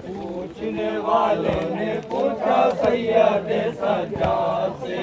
پوچھنے والے نے پوچھا سید سجاد سے،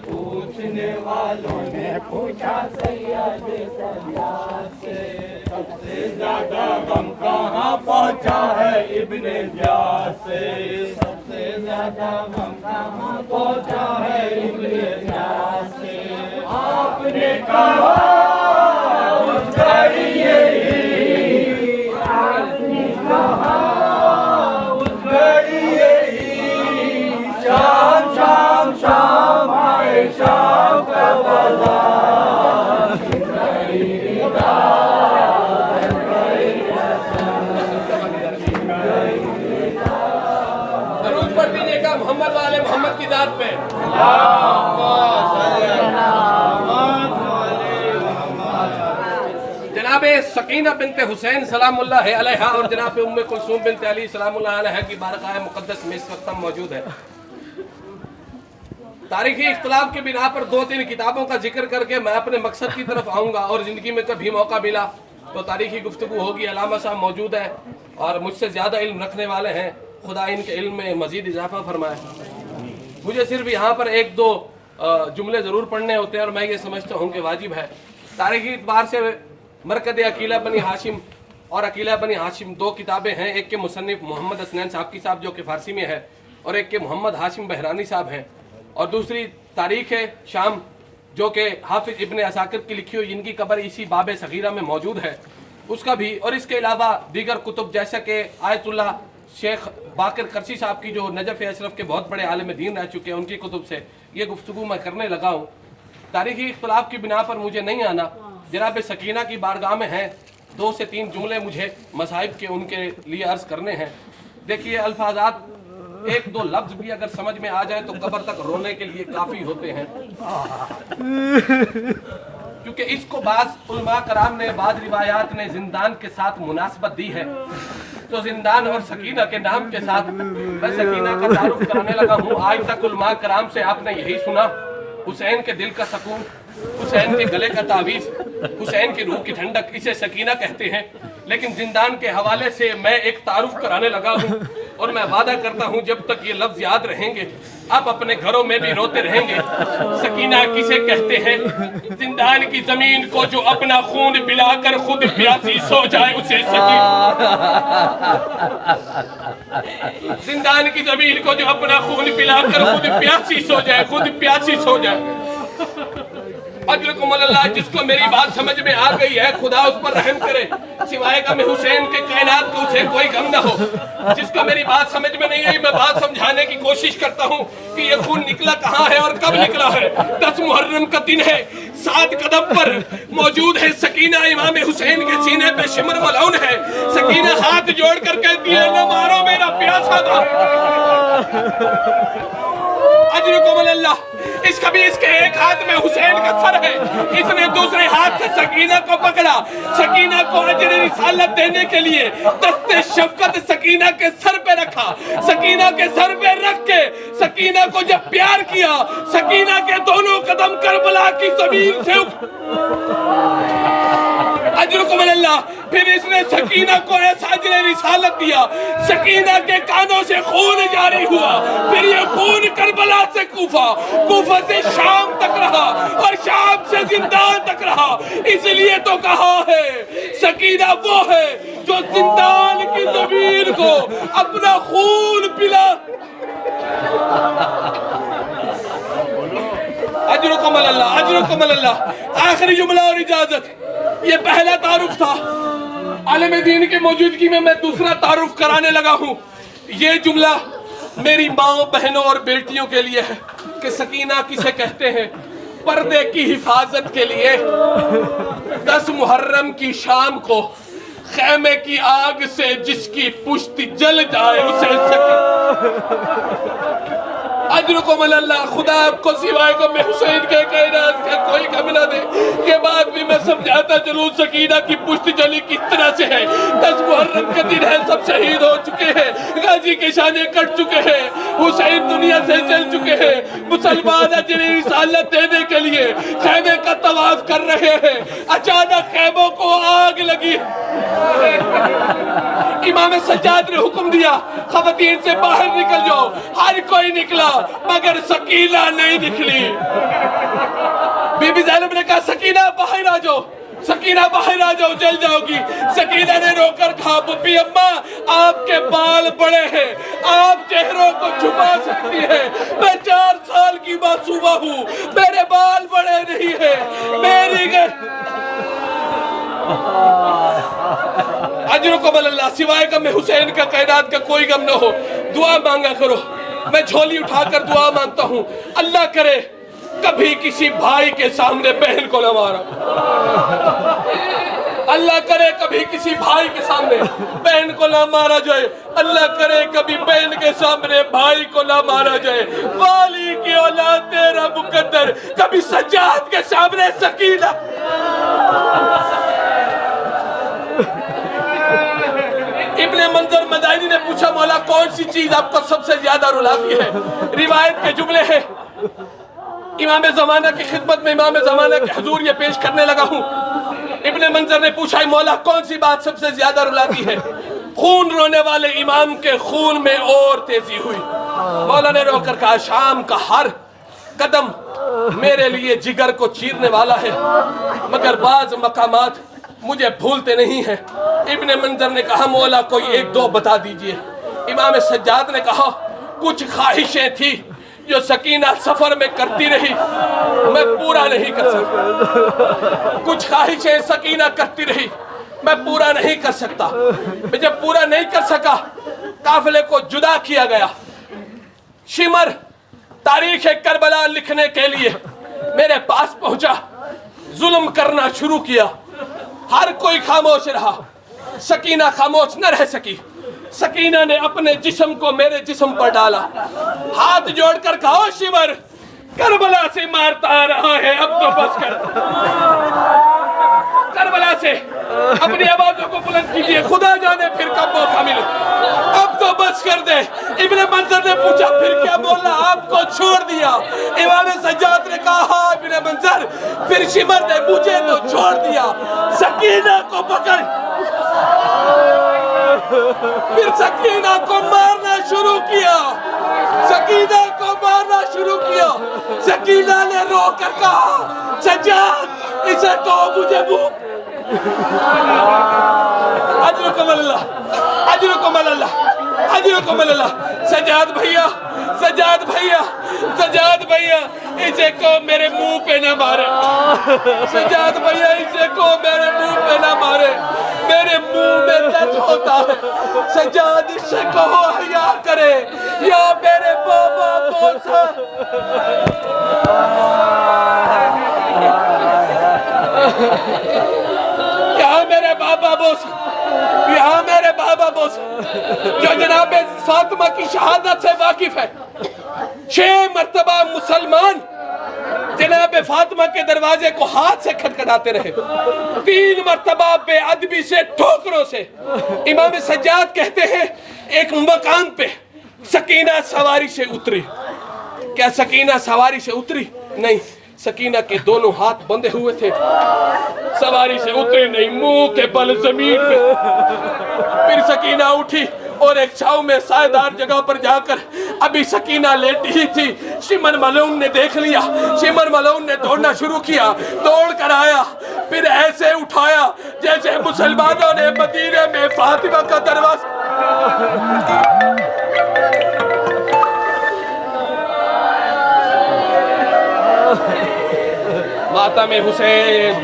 پوچھنے والوں نے پوچھا سید سجاد سے، سب سے زیادہ غم کہاں پہنچا ہے ابن زیاد سے، سب سے زیادہ غم کہاں پہنچا ہے ابن زیاد سے۔ آپ نے کہا اس گھڑی یہی، آپ نے کہا اس گھڑی یہی، شام شام شام آئے شام کا بازار، درود پڑھ دیجیے گا محمد والے محمد کی ذات پہ۔ جناب سکینہ بنت حسین سلام اللہ علیہا اور جناب ام کلثوم بنت علی سلام اللہ علیہا کی بارگاہ مقدس میں اس وقت ہم موجود ہیں۔ تاریخی اختلاف کے بنا پر 2-3 کتابوں کا ذکر کر کے میں اپنے مقصد کی طرف آؤں گا، اور زندگی میں کبھی موقع ملا تو تاریخی گفتگو ہوگی۔ علامہ صاحب موجود ہیں اور مجھ سے زیادہ علم رکھنے والے ہیں، خدا ان کے علم میں مزید اضافہ فرمائے۔ مجھے صرف یہاں پر 1-2 جملے ضرور پڑھنے ہوتے ہیں اور میں یہ سمجھتا ہوں کہ واجب ہے۔ تاریخی اعتبار سے مرکز عقیلہ بنی ہاشم اور عقیلہ بنی ہاشم 2 کتابیں ہیں، ایک کے مصنف محمد حسنین صاحب کی صاحب جو کہ فارسی میں ہے، اور ایک کے محمد ہاشم بہرانی صاحب ہیں، اور دوسری تاریخ شام جو کہ حافظ ابن عساکر کی لکھی ہوئی، جن کی قبر اسی باب صغیرہ میں موجود ہے، اس کا بھی، اور اس کے علاوہ دیگر کتب جیسا کہ آیت اللہ شیخ باقر کرسی صاحب کی جو نجف اشرف کے بہت بڑے عالم دین رہ چکے ہیں، ان کی کتب سے یہ گفتگو میں کرنے لگا ہوں۔ تاریخی اختلاف کی بنا پر مجھے نہیں آنا، جناب سکینہ کی بارگاہ میں ہیں، 2 سے 3 جملے مجھے مصائب کے ان کے لیے عرض کرنے ہیں۔ دیکھیے الفاظات 1-2 لفظ بھی اگر سمجھ میں آ جائے تو قبر تک رونے کے لیے کافی ہوتے ہیں، کیونکہ اس کو بعض علماء کرام نے، بعض روایات نے زندان کے ساتھ مناسبت دی ہے، تو زندان اور سکینہ کے نام کے ساتھ میں سکینہ کا تعارف کرانے لگا ہوں۔ آج تک علماء کرام سے آپ نے یہی سنا، حسین کے دل کا سکون، حسین کے گلے کا تعویذ، حسین کی روح کی ٹھنڈک، اسے سکینہ کہتے ہیں۔ لیکن زندان کے حوالے سے میں ایک تعارف کرانے لگا ہوں، اور میں وعدہ کرتا ہوں جب تک یہ لفظ یاد رہیں گے آپ اپنے گھروں میں بھی روتے رہیں گے۔ سکینہ کسے کہتے ہیں؟ زندان کی زمین کو جو اپنا خون پلا کر خود پیاسی سو جائے اسے سکینہ۔ زندان کی زمین کو جو اپنا خون پلا کر خود پیاسی سو جائے، خود پیاسی سو جائے۔ اجرکم اللہ، جس کو میری بات سمجھ میں آ گئی ہے خدا اس پر رحم کرے، سوائے غم حسین کے کائنات کو اسے کوئی غم نہ ہو۔ جس کو میری بات سمجھ میں نہیں آئی میں بات سمجھانے کی کوشش کرتا ہوں کہ یہ خون نکلا کہاں ہے اور کب نکلا ہے۔ 10 محرم کا دن ہے، 7 قدم پر موجود ہے سکینہ، امام حسین کے سینے پہ شمر ملعون ہے۔ سکینہ ہاتھ جوڑ کر کہتی ہے نہ مارو میرا پیاسا تھا۔ اجرکم اللہ، اس کے ایک ہاتھ میں حسین کا سر ہے، اس نے دوسرے ہاتھ سے سکینہ کو پکڑا، سکینہ کو اجر رسالت دینے کے لیے دست شفقت سکینہ کے سر پہ رکھا، سکینہ کے سر پہ رکھ کے سکینہ کو جب پیار کیا، سکینہ کے دونوں قدم کربلا کی زمین سے اجرکم اللہ، پھر اس نے سکینہ کو ایسا اجر رسالت دیا، سکینہ کے کانوں سے خون جاری ہوا، پھر یہ خون کربلا سے کوفہ، کوفہ سے شام تک رہا، اور شام سے زندان تک رہا۔ اس لیے تو کہا ہے سکینہ وہ ہے جو زندان کی زمین کو اپنا خون پلا۔ اجرکم اللہ، اجرکم اللہ۔ آخری جملہ اور اجازت، یہ پہلا تعارف تھا، عالم دین کی موجودگی میں میں دوسرا تعارف کرانے لگا ہوں۔ یہ جملہ میری ماں، بہنوں اور بیٹیوں کے لیے ہے کہ سکینہ کسے کہتے ہیں۔ پردے کی حفاظت کے لیے 10 محرم کی شام کو خیمے کی آگ سے جس کی پشت جل جائے اسے سکینہ۔ اجرکم اللہ، خدا آپ کو سوائے غم حسین کے کائنات کا کوئی غم نہ دے۔ یہ بات بھی میں سمجھاتا چلوں سکینہ کی پشت جلی کس طرح سے ہے۔ 10 محرم کے دن ہے، سب شہید ہو چکے ہیں، غازی کے شانے کٹ چکے ہیں، حسین دنیا سے چل چکے ہیں۔ مسلمان اجر رسالت دینے کے لیے خیمے کا طواف کر رہے ہیں، اچانک خیموں کو آگ لگی۔ امام سجاد نے حکم دیا خواتین سے باہر نکل جاؤ، ہر کوئی نکلا مگر سکینہ نہیں نکلی۔ بی بی زینب نے کہا سکینہ باہر آ جاؤ، سکینہ باہر آ جاؤ، جل جاؤ گی۔ سکینہ نے رو کر کہا بپی اماں آپ کے بال بڑے ہیں، آپ چہروں کو چھپا سکتی ہیں، میں 4 سال کی معصومہ ہوں، میرے بال بڑے نہیں ہیں، میری اجرکم اللہ، سوائے غم حسین کا کائنات کا کوئی غم نہ ہو، دعا مانگا کرو۔ میں جھولی اٹھا کر دعا مانگتا ہوں، اللہ کرے کبھی کسی بھائی کے سامنے بہن کو نہ مارا، اللہ کرے کبھی کسی بھائی کے سامنے بہن کو نہ مارا جائے، اللہ کرے کبھی بہن کے سامنے بھائی کو نہ مارا جائے۔ والی کی اولاد تیرا مقدر، کبھی سجاد کے سامنے سکینہ۔ ابن منظر مدائنی نے پوچھا مولا کون سی چیز آپ کو سب سے زیادہ رلاتی ہے؟ روایت کے جملے ہیں، امام زمانہ کی خدمت میں امام زمانہ کے حضور یہ پیش کرنے لگا ہوں۔ ابن منظر نے پوچھا مولا کون سی بات سب سے زیادہ رلاتی ہے؟ خون رونے والے امام کے خون میں اور تیزی ہوئی۔ مولا نے رو کر کہا شام کا ہر قدم میرے لیے جگر کو چیرنے والا ہے، مگر بعض مقامات مجھے بھولتے نہیں ہیں۔ ابن منظر نے کہا مولا کوئی 1-2 بتا دیجئے۔ امام سجاد نے کہا کچھ خواہشیں تھی جو سکینہ سفر میں کرتی رہی، میں پورا نہیں کر سکتا۔ کچھ خواہشیں سکینہ کرتی رہی، میں پورا نہیں کر سکتا۔ میں جب پورا نہیں کر سکا قافلے کو جدا کیا گیا۔ شمر تاریخ کربلا لکھنے کے لیے میرے پاس پہنچا، ظلم کرنا شروع کیا، ہر کوئی خاموش رہا، سکینہ خاموش نہ رہ سکی۔ سکینہ نے اپنے جسم کو میرے جسم پر ڈالا، ہاتھ جوڑ کر کہا شمر کربلا سے مارتا آ رہا ہے، اب تو بس کر۔ کربلا سے اپنی آوازوں کو بلند کیجئے، خدا جانے پھر کب موقع ملے، اب تو بس کر دے۔ ابن منظر نے پوچھا پھر کیا بولنا، آپ کو چھوڑ دیا؟ امام سجاد نے کہا ہاں ابن منظر، پھر شمر نے مجھے تو چھوڑ دیا، سکینہ کو پکڑ، پھر سکینہ کو مارنا شروع کیا، سکینہ کو مارنا شروع کیا۔ سکینہ نے رو کر کہا سجاد اسے کہو مجھے بھوک۔ اجرکم اللہ، اجرکم اللہ، اجرکم اللہ۔ سجاد بھائیا، سجاد بھائیا، سجاد بھائیا اسے کہو میرے منہ پہ نہ مارے، سجاد بھائیا اسے کہو میرے منہ پہ نہ مارے، میرے منہ میں درد ہوتا ہے، سجاد اسے کہو حیا کرے، یا میرے بابا بوسا۔ یہاں میرے بابا بوسا، یہاں میرے بابا بوسا جو جناب فاطمہ کی شہادت سے واقف ہے، 6 مرتبہ مسلمان جناب فاطمہ کے دروازے کو ہاتھ سے کھٹکھٹاتے رہے، 3 مرتبہ بے ادبی سے ٹھوکروں سے۔ امام سجاد کہتے ہیں ایک مقام پہ سکینہ سواری سے اتری۔ کیا سکینہ سواری سے اتری؟ نہیں، سکینہ کے دونوں ہاتھ بندھے ہوئے تھے، سواری سے اتری نہیں، منہ کے بل زمین پہ۔ پھر سکینہ اٹھی اور ایک چھاؤں میں سائیدار جگہ پر جا کر ابھی سکینہ لیٹی ہی تھی، شمر ملعون نے دیکھ لیا، شمر ملعون نے دوڑنا شروع کیا، دوڑ کر آیا، پھر ایسے اٹھایا جیسے مسلمانوں نے مدینے میں فاطمہ کا دروازہ۔ ماتم حسین،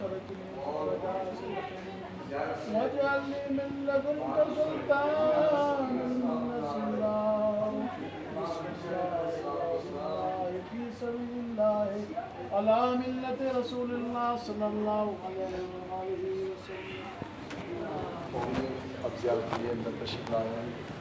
وأخرجني مخرج سلطان واجعلني من لدنك سلطانا نصيرا بسم الله في سبيل الله على ملة رسول الله صلى الله عليه وسلم. اب زیارت کے لیے اندر تشریف لائے ہیں.